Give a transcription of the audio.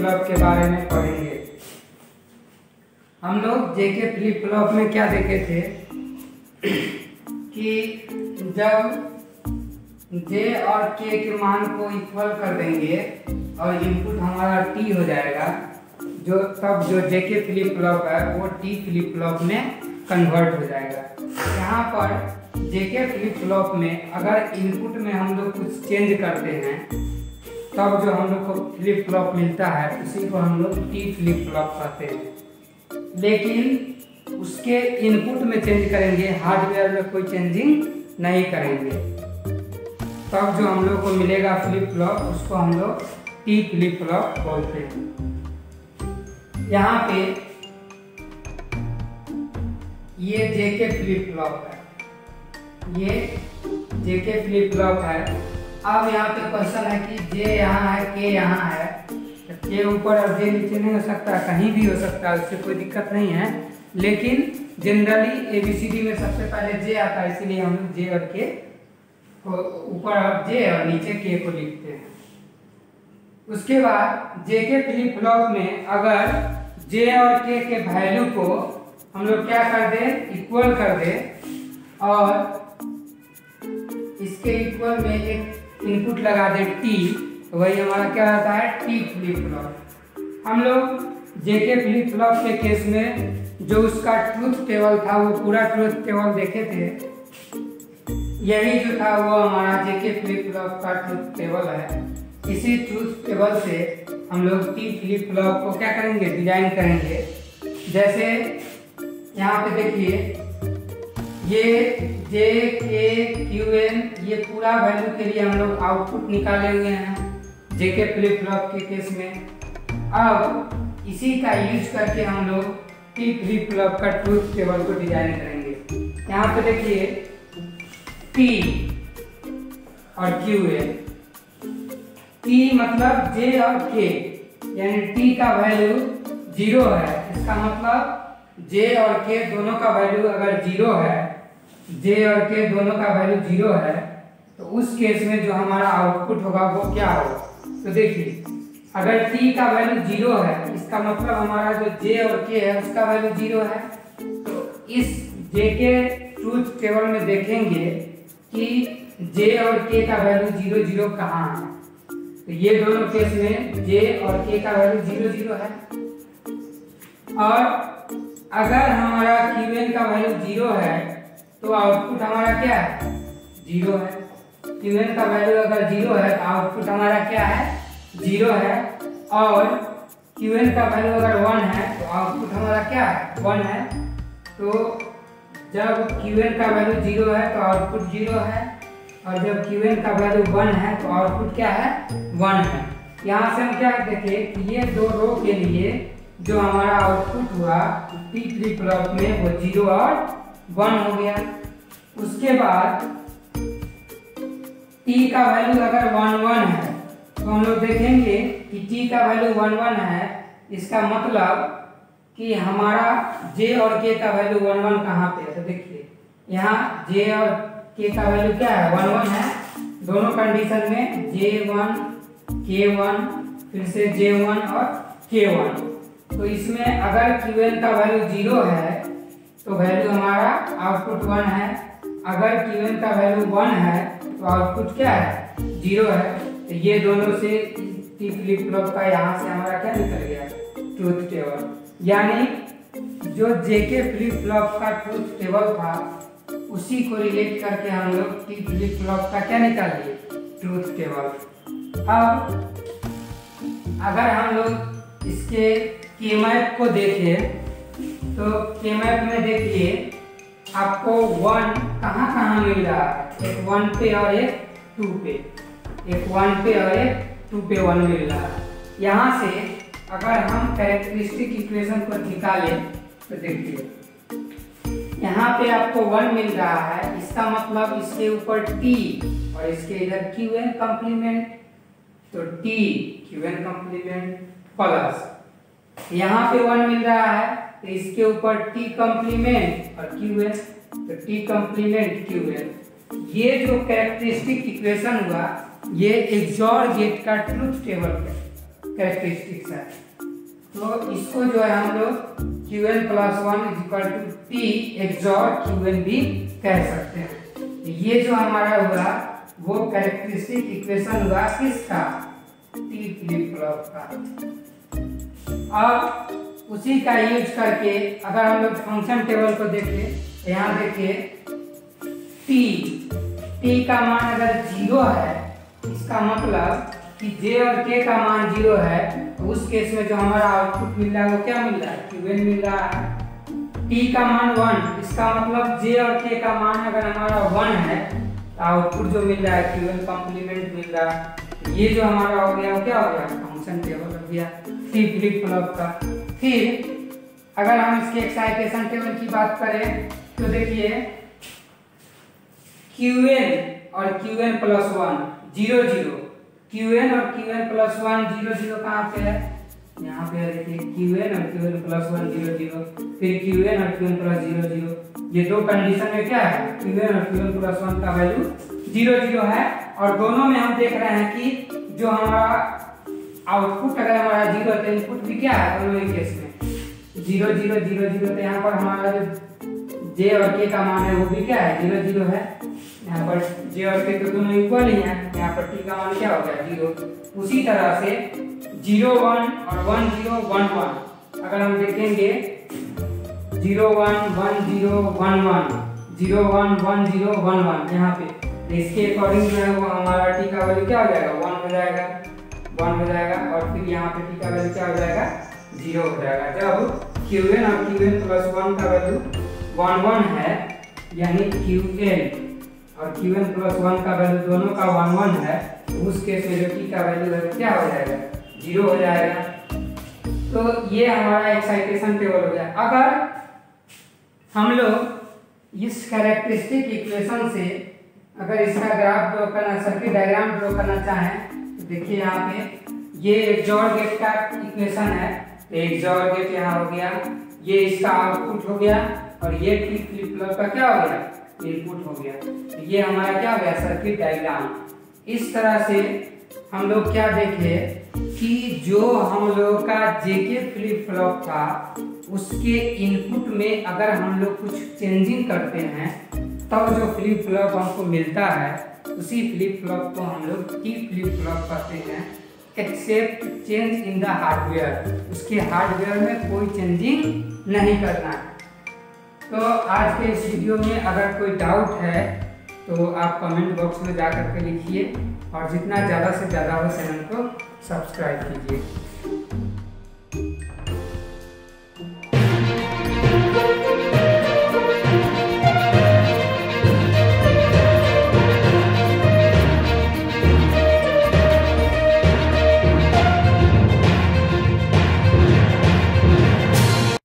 Flop के बारे में पढ़ेंगे। हम लोग जेके फ्लिप फ्लॉप में क्या देखे थे कि जब जे और के मान को इक्वल कर देंगे और इनपुट हमारा टी हो जाएगा, तब जो जेके फ्लिप फ्लॉप है वो टी फ्लिप फ्लॉप में कन्वर्ट हो जाएगा। यहाँ पर जेके फ्लिप फ्लॉप में अगर इनपुट में हम लोग कुछ चेंज करते हैं तब जो हम लोग को फ्लिप फ्लॉप मिलता है उसी को हम लोग टी फ्लिप फ्लॉप कहते हैं। लेकिन उसके इनपुट में चेंज करेंगे, हार्डवेयर में कोई चेंजिंग नहीं करेंगे, तब जो हम लोग को मिलेगा फ्लिप फ्लॉप उसको हम लोग टी फ्लिप फ्लॉप बोलते हैं। यहाँ पे ये जेके फ्लिप फ्लॉप है, ये जेके फ्लिप फ्लॉप है। अब यहाँ पे क्वेश्चन है कि जे यहाँ है, के यहाँ है, तो के ऊपर और जे नीचे नहीं हो सकता, कहीं भी हो सकता है, उससे कोई दिक्कत नहीं है। लेकिन जनरली एबीसीडी में सबसे पहले जे आता है, इसीलिए हम लोग जे और के को ऊपर जे और नीचे के को लिखते हैं। उसके बाद जेके फ्लिप फ्लॉप में अगर जे और के वैल्यू को हम लोग क्या कर दे, इक्वल कर दे और इसके इक्वल में एक इनपुट लगा दे टी, तो वही हमारा क्या होता है, टी फ्लिप फ्लॉप। हम लोग जेके फ्लिप फ्लॉप के केस में जो उसका ट्रूथ टेबल था वो पूरा ट्रूथ टेबल देखे थे। यही जो था वो हमारा जेके फ्लिप फ्लॉप का ट्रूथ टेबल है। इसी ट्रूथ टेबल से हम लोग टी फ्लिप फ्लॉप को क्या करेंगे, डिजाइन करेंगे। जैसे यहाँ पे देखिए, ये जे के क्यू एन, ये पूरा वैल्यू के लिए हम लोग आउटपुट निकाले हुए हैं जेके फ्लिप फ्लॉप के केस में। अब इसी का यूज करके हम लोग टी फ्लिप फ्लॉप का ट्रूथ टेबल को डिजाइन करेंगे। यहाँ पे देखिए टी और क्यू एन, टी मतलब जे और के, यानी टी का वैल्यू 0 है, इसका मतलब जे और के दोनों का वैल्यू अगर 0 है, जे और के दोनों का वैल्यू 0 है, तो उस केस में जो हमारा आउटपुट होगा वो क्या होगा। तो देखिए, अगर टी का वैल्यू 0 है, इसका मतलब हमारा जो जे और के है उसका वैल्यू 0 है। तो इस जे के ट्रूथ टेबल में देखेंगे कि जे और के का वैल्यू 0 0 कहाँ है। तो ये दोनों केस में जे और के का वैल्यू 0 0 है। और अगर हमारा क्यू एन का वैल्यू 0 है तो आउटपुट हमारा क्या है, 0 है। क्यू एन का वैल्यू अगर 0 है तो आउटपुट हमारा क्या है, 0 है। और क्यू एन का वैल्यू अगर 1 है तो आउटपुट हमारा क्या है, 1 है। तो जब क्यू एन का वैल्यू 0 है तो आउटपुट 0 है, और जब क्यू एन का वैल्यू 1 है तो आउटपुट क्या है, 1 है। यहाँ से हम क्या देखें कि ये दो रो के लिए जो हमारा आउटपुट हुआ टी फ्लिप फ्लॉप में वो 0 और 1 हो गया। उसके बाद टी का वैल्यू अगर 1 1 है तो हम लोग देखेंगे कि टी का वैल्यू 1 1 है, इसका मतलब कि हमारा जे और के का वैल्यू 1 1 कहाँ पे है। तो देखिए यहाँ जे और के का वैल्यू क्या है, 1 1 है। दोनों कंडीशन में J1 K1 फिर से J1 और K1। तो इसमें अगर Qn का वैल्यू 0 है तो वैल्यू हमारा आउटपुट 1 है, अगर Qn का वैल्यू 1 है तो आउटपुट क्या है, 0 है। तो ये दोनों से टी फ्लिप फ्लॉप का यहाँ से हमारा क्या निकल गया, ट्रूथ टेबल। यानी जो जेके फ्लिप फ्लॉप का ट्रूथ टेबल था उसी को रिलेट करके हम लोग टी फ्लिप फ्लॉप का क्या निकाल लिए, ट्रूथ टेबल। अब अगर हम लोग इसके के मैप को देखें तो के मैप में देखिए आपको 1 कहाँ कहाँ मिल रहा है, एक 1 पे और एक 2 पे, एक 1 पे और एक 2 पे 1 मिल रहा है। यहाँ से अगर हम कैरेक्टरिस्टिक इक्वेशन को निकालें तो देखिए यहाँ पे आपको 1 मिल रहा है, इसका मतलब इसके ऊपर t और इसके इधर Qn कॉम्प्लीमेंट, तो t Qn कॉम्प्लीमेंट प्लस यहाँ पे 1 मिल रहा है तो इसके ऊपर t कॉम्प्लीमेंट और Qn, तो t कॉम्प्लीमेंट Qn। ये जो कैरेक्टरिस्टिक इक्वेशन हुआ ये XOR गेट का ट्रूथ टेबल है। कैरेक्टरिस्टिक्स है। तो इसको जो है हम लोग Qn+1 = T XOR Qn भी कह सकते हैं। ये जो हमारा हुआ वो कैरेक्टरिस्टिक इक्वेशन हुआ किसका, T फ्लिप फ्लॉप का। अब उसी का यूज करके अगर हम लोग फंक्शन टेबल को देखें, यहाँ देखिए T का मान अगर 0 है, इसका मतलब कि J और K का मान 0 है, तो उस केस में जो हमारा आउटपुट मिल रहा है वो क्या मिल रहा है, Qn मिल रहा है। T का मान 1, इसका मतलब J और K का मान अगर हमारा 1 है तो आउटपुट जो मिल रहा है Qn कॉम्प्लीमेंट मिल रहा है। ये जो हमारा हो गया वो क्या हो गया, फंक्शन टेबल हो गया T फ्लिप फ्लॉप का। फिर अगर हम इसके एक्साइटेशन टेबल की बात करें तो देखिए Qn और Qn+1 0 0, Qn और Qn+1 0 0 कहाँ पे है, यहाँ पे है देखिए Qn और Qn+1 0 0, फिर Qn और Qn+0 0। ये दो कंडीशन में क्या है, Qn और Qn+1 का वैल्यू 0 0 है। और दोनों में हम देख रहे हैं कि जो हमारा आउटपुट अगर हमारा 0 है तो इनपुट भी क्या है, दोनों ही केस में 0 0 0 0। तो यहाँ पर हमारा जो J और K का मान है वो भी क्या है, 0 0 है। यहाँ पर J और K तो दोनों इक्वल ही हैं, यहाँ पर T का मान क्या हो गया, 0। उसी तरह से 0 1 और 1 0 1 1 अगर हम देखेंगे 0 1 1 0 1 1 0 1 1 0 1 1 यहाँ पे, तो इसके अकॉर्डिंग जो है वो हमारा T का वैल्यू क्या हो जाएगा, 1 हो जाएगा, 1 हो जाएगा। और फिर यहाँ पे T का वैल्यू क्या हो जाएगा, 0 हो जाएगा। जब Qn और Qn+1 का वैल्यू 1 1 है, यानी Qn और Qn+1 का वैल्यू दोनों का 1 1 है, तो उस केस में जो T का वैल्यू है क्या हो जाएगा, 0 हो जाएगा। तो ये हमारा एक्साइटेशन टेबल हो गया। अगर हम लोग इस कैरेक्टरिस्टिक इक्वेशन से अगर इसका ग्राफ ड्रॉ करना, सर्किट डायग्राम ड्रॉ करना चाहें तो देखिए यहाँ पे ये XOR गेट का इक्वेशन है। तो XOR गेट यहाँ हो गया, ये इसका आउटपुट हो गया और ये T फ्लिप फ्लॉप का क्या हो गया, इनपुट हो गया। तो ये हमारा क्या हो गया, सर्किट डायग्राम। इस तरह से हम लोग क्या देखे कि जो हम लोग का JK फ्लिप फ्लॉप था उसके इनपुट में अगर हम लोग कुछ चेंजिंग करते हैं तब जो फ्लिप फ्लॉप हमको मिलता है उसी फ्लिप फ्लॉप को हम लोग T फ्लिप फ्लॉप कहते हैं, except change in the hardware. उसके हार्डवेयर में कोई चेंजिंग नहीं करना है। तो आज के इस वीडियो में अगर कोई डाउट है तो आप कमेंट बॉक्स में जा कर के लिखिए और जितना ज़्यादा से ज़्यादा हो चैनल को सब्सक्राइब कीजिए।